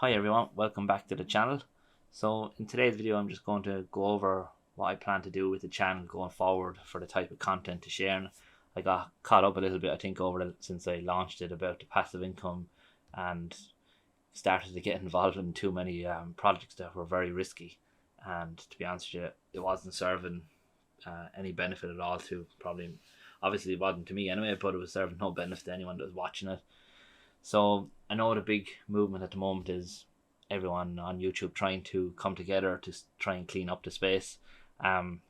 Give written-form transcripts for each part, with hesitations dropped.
Hi everyone, welcome back to the channel. So in today's video I'm just going to go over what I plan to do with the channel going forward for the type of content to share. And I got caught up a little bit, I think, since I launched it about the passive income and started to get involved in too many projects that were very risky. And to be honest with you, it wasn't serving any benefit at all to probably, obviously it wasn't to me anyway, but it was serving no benefit to anyone that was watching it. So I know the big movement at the moment is everyone on YouTube trying to come together to try and clean up the space. Um,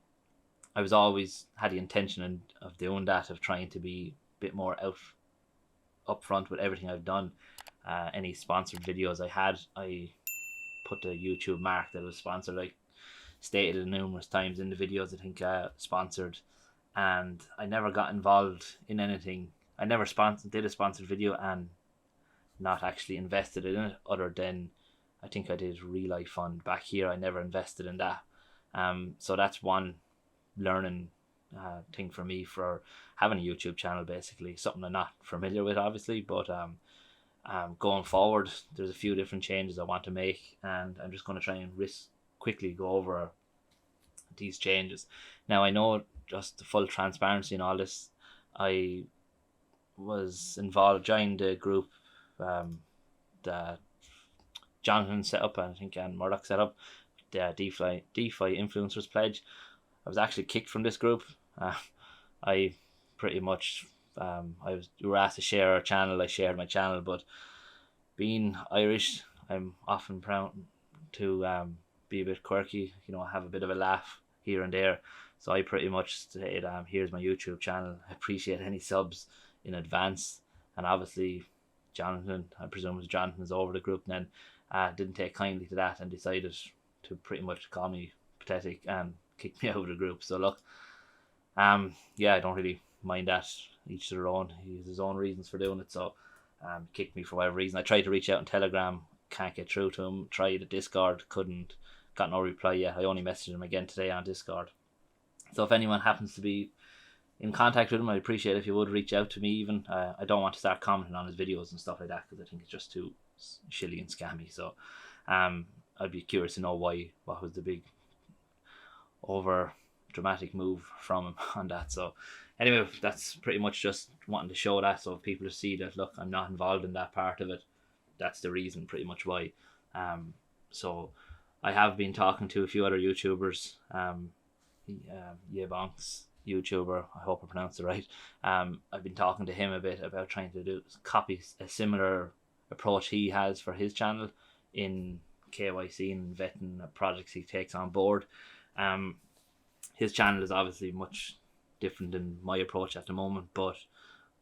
I was always had the intention of doing that, of trying to be a bit more upfront with everything I've done. Any sponsored videos I had, I put the YouTube mark that was sponsored. I stated it numerous times in the videos. I think sponsored, and I never got involved in anything. I never did a sponsored video and not actually invested in it, other than I think I did Real Life Fund back here. I never invested in that. So that's one learning thing for me for having a YouTube channel, basically. Something I'm not familiar with, obviously, but going forward, there's a few different changes I want to make, and I'm just going to try and quickly go over these changes. Now, I know, just the full transparency in all this, I was involved, joined the group that Jonathan set up, and I think Murdoch set up, the DeFi Influencers Pledge. I was actually kicked from this group. I pretty much we were asked to share our channel. I shared my channel, but being Irish, I'm often proud to be a bit quirky, have a bit of a laugh here and there. So I pretty much said, here's my YouTube channel. I appreciate any subs in advance. And obviously Jonathan, I presume Jonathan's over the group then, didn't take kindly to that and decided to pretty much call me pathetic and kick me out of the group. So look, yeah, I don't really mind that. Each to their own. He has his own reasons for doing it. So kicked me for whatever reason. I tried to reach out on Telegram, can't get through to him. Tried a Discord, couldn't. Got no reply yet. I only messaged him again today on Discord. So if anyone happens to be in contact with him, I'd appreciate if you would reach out to me. Even I don't want to start commenting on his videos and stuff like that, because I think it's just too shilly and scammy. So I'd be curious to know what was the big over dramatic move from him on that. So anyway, that's pretty much just wanting to show that, so if people see that, look, I'm not involved in that part of it, that's the reason pretty much why. So I have been talking to a few other YouTubers. Yebonks YouTuber, I hope I pronounced it right. I've been talking to him a bit about trying to copy a similar approach he has for his channel in KYC and vetting projects he takes on board. His channel is obviously much different than my approach at the moment, but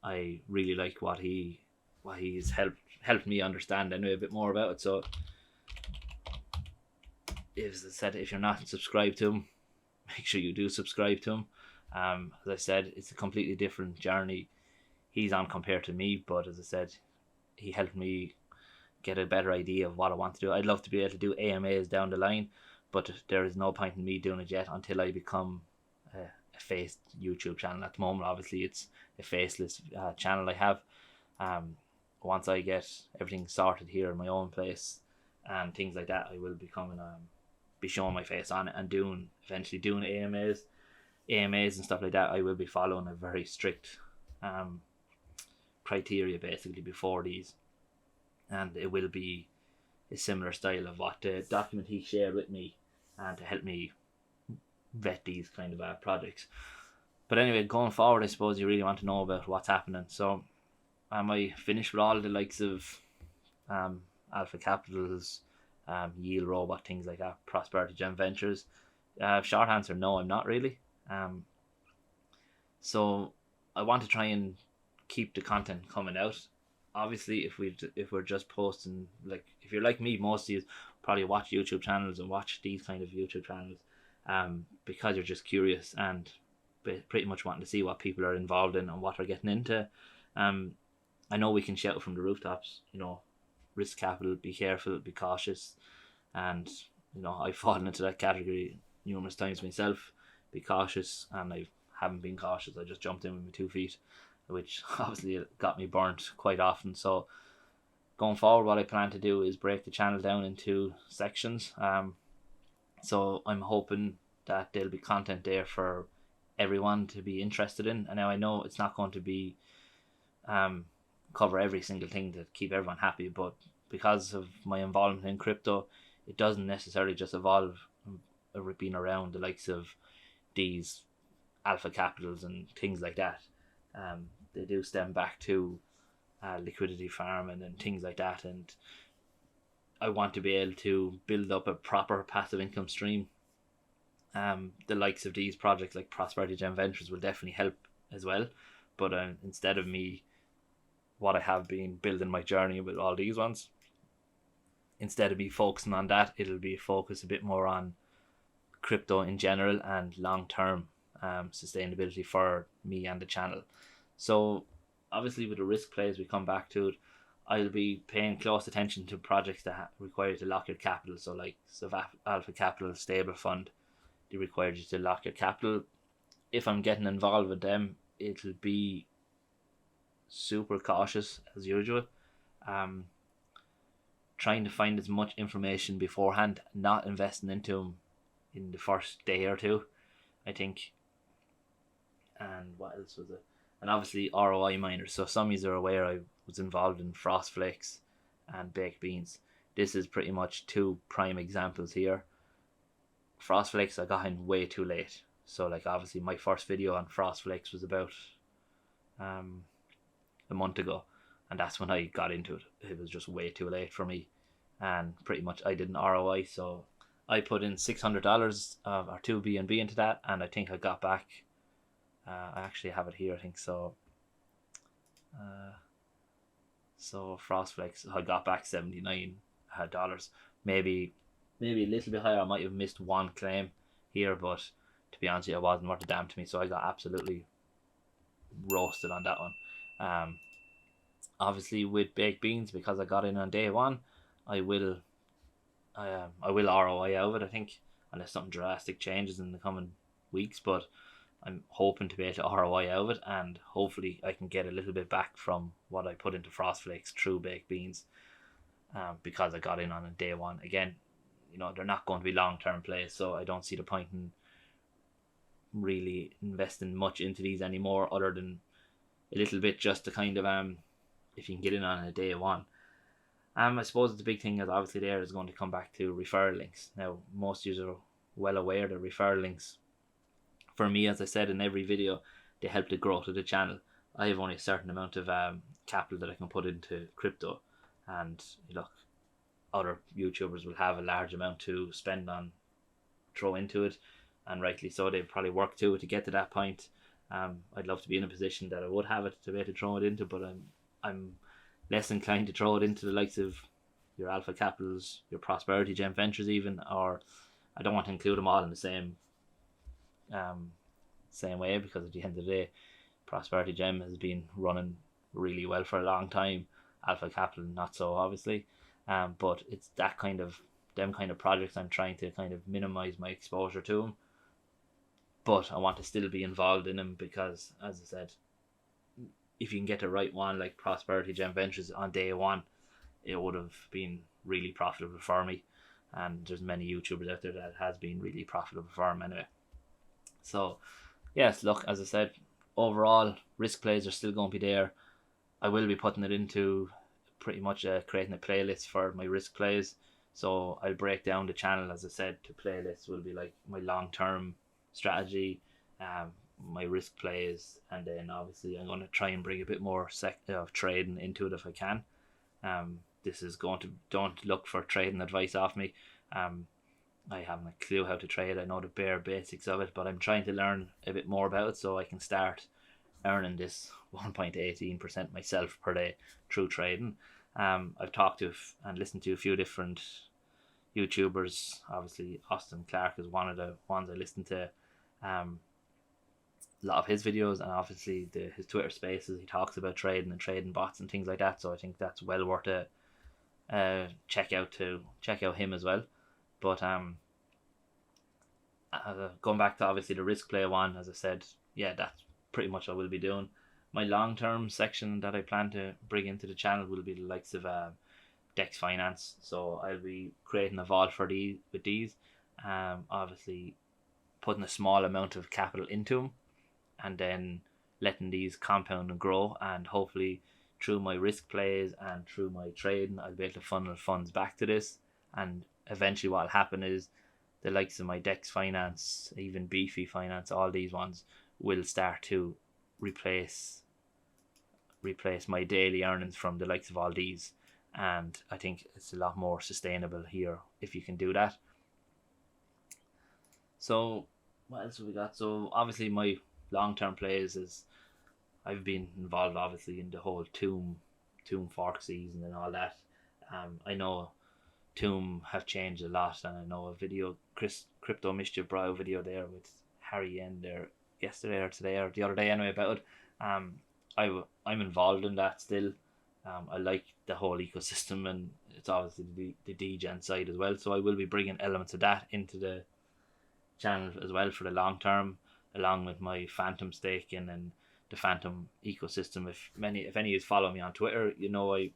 I really like what he's helped me understand anyway a bit more about it. So as I said, if you're not subscribed to him, make sure you do subscribe to him. As I said, it's a completely different journey he's on compared to me, but as I said, he helped me get a better idea of what I want to do. I'd love to be able to do AMAs down the line, but there is no point in me doing it yet until I become a faced YouTube channel. At the moment, obviously, it's a faceless channel I have. Once I get everything sorted here in my own place and things like that, I will be showing my face on it and eventually doing AMAs and stuff like that. I will be following a very strict criteria basically before these, and it will be a similar style of what the document he shared with me, and to help me vet these kind of projects. But anyway, going forward, I suppose you really want to know about what's happening. So am I finished with all the likes of Alpha Capital's, Yield Robot, things like that, Prosperity Gem Ventures? Short answer, no, I'm not really. So I want to try and keep the content coming out. Obviously, if we're just posting, like, if you're like me, most of you probably watch YouTube channels and watch these kind of YouTube channels because you're just curious and pretty much wanting to see what people are involved in and what they're getting into. I know we can shout from the rooftops, risk capital, be careful, be cautious, and I've fallen into that category numerous times myself. Be cautious, and I haven't been cautious. I just jumped in with my 2 feet, which obviously got me burnt quite often. So going forward, what I plan to do is break the channel down into sections. So I'm hoping that there'll be content there for everyone to be interested in. And now I know it's not going to be cover every single thing to keep everyone happy, but because of my involvement in crypto, it doesn't necessarily just evolve being around the likes of these alpha capitals and things like that. They do stem back to liquidity farming and things like that, and I want to be able to build up a proper passive income stream. The likes of these projects like Prosperity Gem Ventures will definitely help as well, but instead of me, what I have been building my journey with all these ones, instead of me focusing on that, it'll be focused a bit more on crypto in general and long-term sustainability for me and the channel. So obviously with the risk plays, we come back to it, I'll be paying close attention to projects that require you to lock your capital. So like Alpha Capital Stable Fund, they require you to lock your capital. If I'm getting involved with them, it'll be super cautious as usual. Trying to find as much information beforehand, not investing into them in the first day or two, I think. And what else was it? And obviously ROI miners. So some of you are aware I was involved in Frost Flakes and Baked Beans. This is pretty much two prime examples here. Frost Flakes I got in way too late. So like obviously my first video on Frost Flakes was about a month ago, and that's when I got into it. It was just way too late for me, and pretty much I did an ROI. So I put in $600 or 2 BNB into that, and I think I got back, I actually have it here, I think so. So Frost Flakes, I got back $79, maybe a little bit higher. I might have missed one claim here, but to be honest, it wasn't worth a damn to me. So I got absolutely roasted on that one. Obviously with Baked Beans, because I got in on day one, I will ROI out of it, I think, unless something drastic changes in the coming weeks. But I'm hoping to be able to ROI out of it, and hopefully I can get a little bit back from what I put into Frost Flakes through Baked Beans, because I got in on a day one. Again, you know, they're not going to be long-term plays, so I don't see the point in really investing much into these anymore, other than a little bit just to kind of if you can get in on a day one. I suppose the big thing is obviously there is going to come back to referral links. Now most users are well aware that referral links, for me, as I said in every video, they help the growth of the channel. I have only a certain amount of capital that I can put into crypto, and look, other YouTubers will have a large amount to spend on, throw into it, and rightly so. They've probably worked to it to get to that point. I'd love to be in a position that I would have it to be able to throw it into, but I'm less inclined to throw it into the likes of your Alpha Capitals, your Prosperity Gem Ventures even, or I don't want to include them all in the same way, because at the end of the day, Prosperity Gem has been running really well for a long time. Alpha Capital not so, obviously, but it's that kind of projects I'm trying to kind of minimize my exposure to them, but I want to still be involved in them, because as I said, if you can get the right one like Prosperity Gem Ventures on day one, it would have been really profitable for me, and there's many YouTubers out there that has been really profitable for them anyway. So yes, look, as I said, overall risk plays are still going to be there. I will be putting it into pretty much creating a playlist for my risk plays. So I'll break down the channel, as I said, to playlists. Will be like my long-term strategy, my risk plays, and then obviously I'm going to try and bring a bit more of trading into it if I can. This is going to, don't look for trading advice off me. I haven't a clue how to trade. I know the bare basics of it, but I'm trying to learn a bit more about it so I can start earning this 1.18% myself per day through trading. I've talked to and listened to a few different YouTubers. Obviously Austin Clark is one of the ones I listen to. A lot of his videos, and obviously his Twitter spaces, he talks about trading and trading bots and things like that, so I think that's well worth a check out him as well. But going back to obviously the risk play one, as I said, yeah, that's pretty much what we'll be doing. My long-term section that I plan to bring into the channel will be the likes of Dex Finance. So I'll be creating a vault for these with these. Obviously putting a small amount of capital into them, and then letting these compound and grow, and hopefully through my risk plays and through my trading I'll be able to funnel funds back to this. And eventually what will happen is the likes of my Dex Finance, even Defi Finance, all these ones will start to replace my daily earnings from the likes of all these. And I think it's a lot more sustainable here if you can do that. So what else have we got? So obviously my long-term plays is I've been involved obviously in the whole Tomb fork season and all that. I know Tomb have changed a lot, and I know a video, Crypto Mischief brought a video there with Harry in there yesterday or today or the other day anyway about it. I'm involved in that still. I like the whole ecosystem, and it's obviously the degen side as well, so I will be bringing elements of that into the channel as well for the long term, along with my Phantom staking and the Phantom ecosystem. If any of you follow me on Twitter, I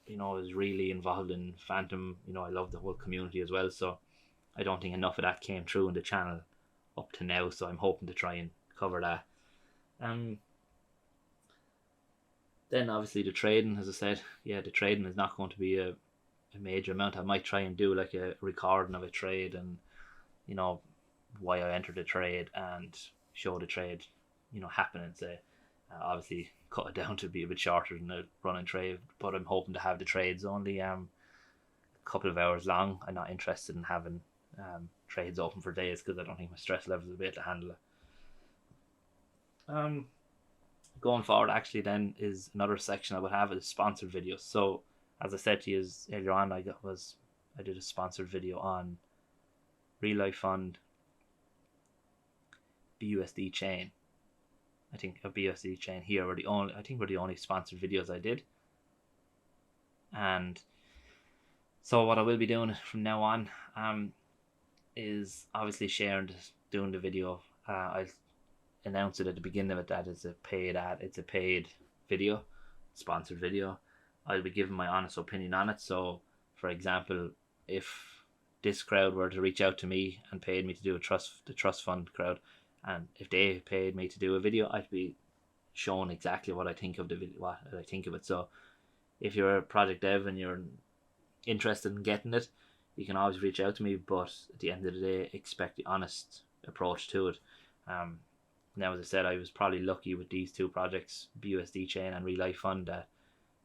was really involved in Phantom. I love the whole community as well, so I don't think enough of that came through in the channel up to now, so I'm hoping to try and cover that. Then obviously the trading, as I said, the trading is not going to be a major amount. I might try and do like a recording of a trade, and why I entered the trade, and show the trade happen, and say obviously cut it down to be a bit shorter than a running trade, but I'm hoping to have the trades only a couple of hours long. I'm not interested in having trades open for days, because I don't think my stress levels will be able to handle it. Going forward, actually, then is another section I would have is sponsored videos. So as I said to you earlier on, I did a sponsored video on Real Life Fund, BUSD chain. I think a BUSD chain here were the only sponsored videos I did. And so what I will be doing from now on is obviously doing the video. I'll announce it at the beginning of it that it's a paid ad. It's a paid video, sponsored video. I'll be giving my honest opinion on it. So for example, if this crowd were to reach out to me and paid me to do the trust fund crowd, and if they paid me to do a video, I'd be showing exactly what I think of the video, what I think of it. So if you're a project dev and you're interested in getting it, you can always reach out to me, but at the end of the day, expect the honest approach to it. Now, as I said, I was probably lucky with these two projects, BUSD Chain and Real Life Fund, that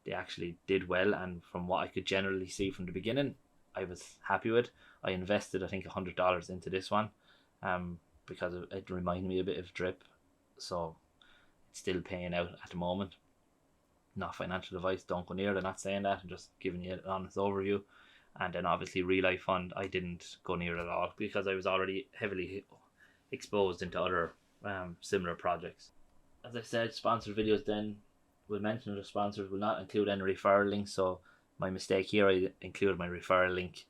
they actually did well, and from what I could generally see from the beginning, I was happy with. I invested, I think, $100 into this one, because it reminded me a bit of Drip, so it's still paying out at the moment. Not financial advice, don't go near it. I'm not saying that, I'm just giving you an honest overview. And then obviously Real Life Fund, I didn't go near it at all, because I was already heavily exposed into other similar projects. As I said, sponsored videos then will mention the sponsors will not include any referral links. So my mistake here, I included my referral link,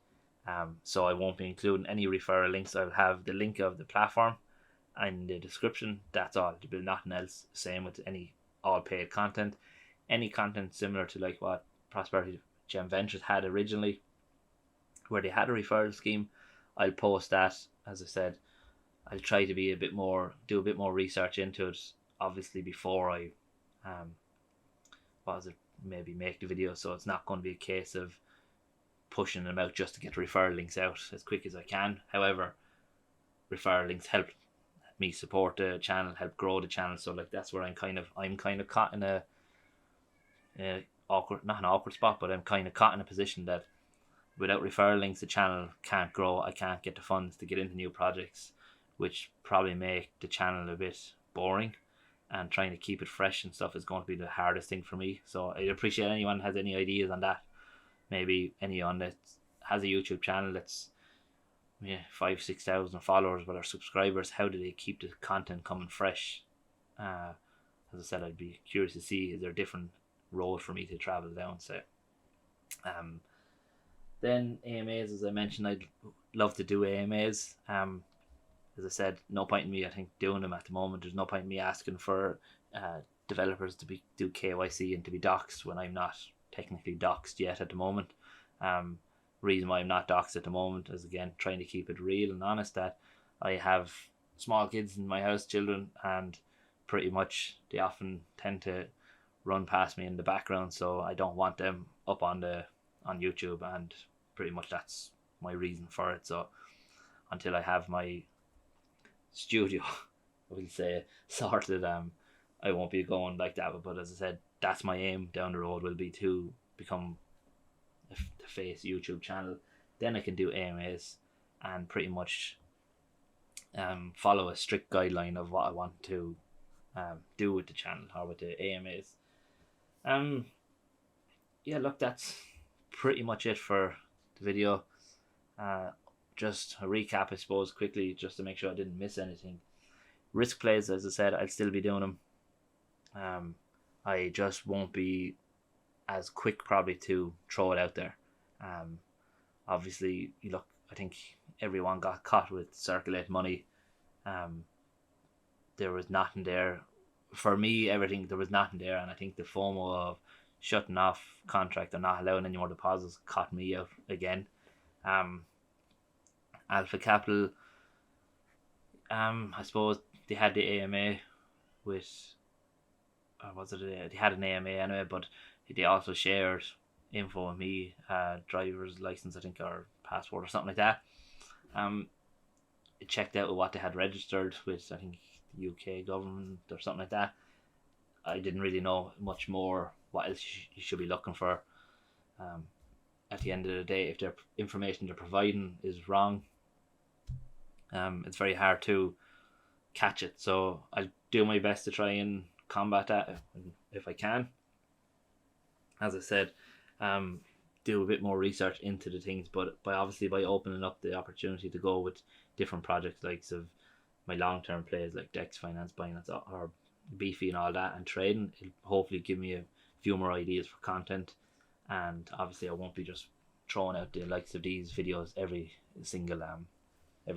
so I won't be including any referral links. I'll have the link of the platform in the description. That's all. There'll be nothing else. Same with any all paid content. Any content similar to like what Prosperity Gem Ventures had originally, where they had a referral scheme, I'll post that. As I said, I'll try to be do a bit more research into it, obviously, before I maybe make the video. So it's not going to be a case of pushing them out just to get referral links out as quick as I can. However, referral links help me support the channel, help grow the channel. So like that's where I'm kind of caught in a awkward, not an awkward spot, but I'm kind of caught in a position that without referral links, the channel can't grow. I can't get the funds to get into new projects, which probably make the channel a bit boring, and trying to keep it fresh and stuff is going to be the hardest thing for me. So I appreciate anyone has any ideas on that. Maybe anyone that has a YouTube channel that's 5,000-6,000 followers but are subscribers, how do they keep the content coming fresh? As I said, I'd be curious to see, is there a different road for me to travel down, say. Then AMAs, as I mentioned, I'd love to do AMAs. As I said, no point in me, I think, doing them at the moment. There's no point in me asking for developers to do KYC and to be doxxed when I'm not technically doxxed yet at the moment. Reason why I'm not doxxed at the moment is, again, trying to keep it real and honest, that I have small kids in my house, children, and pretty much they often tend to run past me in the background, so I don't want them up on YouTube, and pretty much that's my reason for it. So until I have my studio, we'll say, sorted, I won't be going like that. But as I said, that's my aim down the road, will be to become the face YouTube channel. Then I can do AMAs and pretty much follow a strict guideline of what I want to do with the channel or with the AMAs. Yeah, look, that's pretty much it for the video. Just a recap, I suppose, quickly, just to make sure I didn't miss anything. Risk plays, as I said, I'll still be doing them. I just won't be as quick probably to throw it out there. Obviously, you look, I think everyone got caught with circulate money. There was nothing there. For me, everything, there was nothing there, and I think the FOMO of shutting off contract or not allowing any more deposits caught me out again. Alpha Capital, I suppose they had the AMA with, or was it they had an AMA anyway, but they also shared info with me, driver's license, I think, or passport or something like that. It checked out with what they had registered with, I think, the UK government or something like that. I didn't really know much more what else you should be looking for. At the end of the day, if their information they're providing is wrong, it's very hard to catch it. So I'll do my best to try and combat that if I can. As I said, do a bit more research into the things, but by opening up the opportunity to go with different projects, like of my long-term plays like Dex Finance, Binance, or Defi and all that, and trading, it'll hopefully give me a few more ideas for content. And obviously I won't be just throwing out the likes of these videos every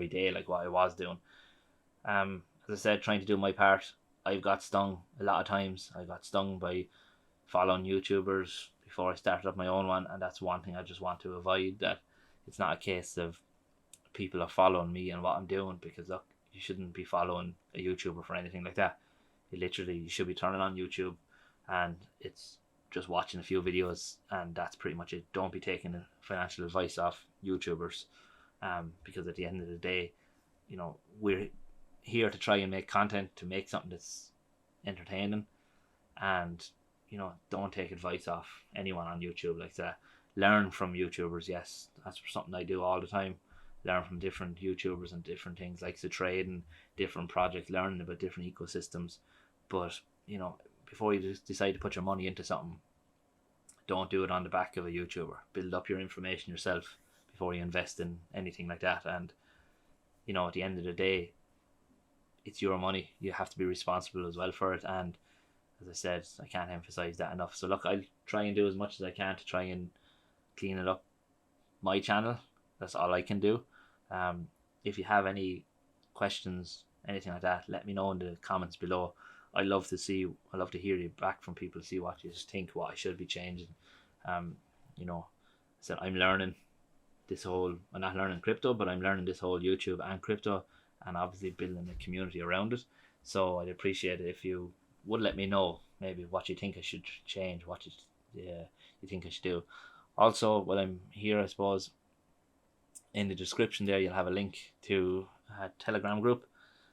day like what I was doing. As I said, trying to do my part. I've got stung a lot of times. I got stung by following YouTubers before I started up my own one, and that's one thing I just want to avoid, that it's not a case of people are following me and what I'm doing, because look, you shouldn't be following a YouTuber for anything like that. You should be turning on YouTube and it's just watching a few videos, and that's pretty much it. Don't be taking financial advice off YouTubers, because at the end of the day, we're here to try and make content, to make something that's entertaining, and don't take advice off anyone on YouTube like that. Learn from YouTubers, yes, that's something I do all the time. Learn from different YouTubers and different things, like the trade and different projects, learning about different ecosystems. But before you just decide to put your money into something, don't do it on the back of a YouTuber. Build up your information yourself before you invest in anything like that. And at the end of the day, it's your money. You have to be responsible as well for it. And as I said, I can't emphasize that enough. So look, I'll try and do as much as I can to try and clean it up, my channel. That's all I can do. If you have any questions, anything like that, let me know in the comments below. I love to hear you back from people, see what you think, what I should be changing. So I'm learning this whole, I'm not learning crypto, but I'm learning this whole YouTube and crypto, and obviously building a community around it. So I'd appreciate it if you would let me know maybe what you think I should change, what you think I should do. Also, while I'm here, I suppose in the description there you'll have a link to a Telegram group.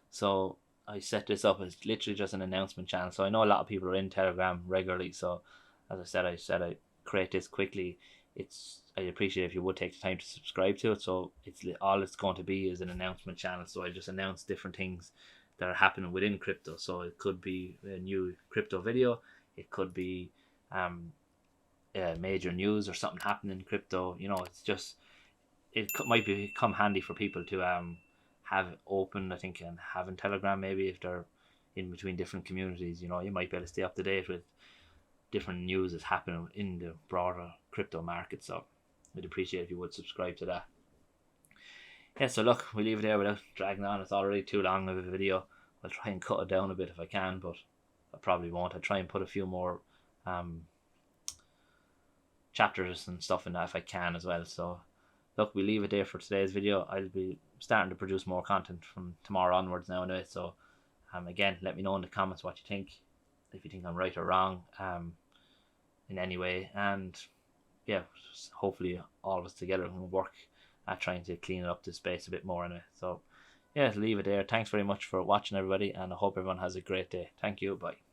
So I set this up as literally just an announcement channel. So I know a lot of people are in Telegram regularly. So as I said I create this quickly. I'd appreciate if you would take the time to subscribe to it. So all it's going to be is an announcement channel. So I just announce different things that are happening within crypto. So it could be a new crypto video. It could be major news or something happening in crypto. It's just, might become handy for people to have it open, I think, and having Telegram maybe if they're in between different communities. You might be able to stay up to date with different news that's happening in the broader crypto market. So I'd appreciate if you would subscribe to that. Yeah, so look, we'll leave it there without dragging on. It's already too long of a video. I'll try and cut it down a bit if I can, but I probably won't. I'll try and put a few more chapters and stuff in that if I can as well. So look, we leave it there for today's video. I'll be starting to produce more content from tomorrow onwards now anyway. So again, let me know in the comments what you think, if you think I'm right or wrong in any way. And yeah, hopefully all of us together can work at trying to clean up this space a bit more anyway. So yeah, leave it there. Thanks very much for watching, everybody, and I hope everyone has a great day. Thank you. Bye.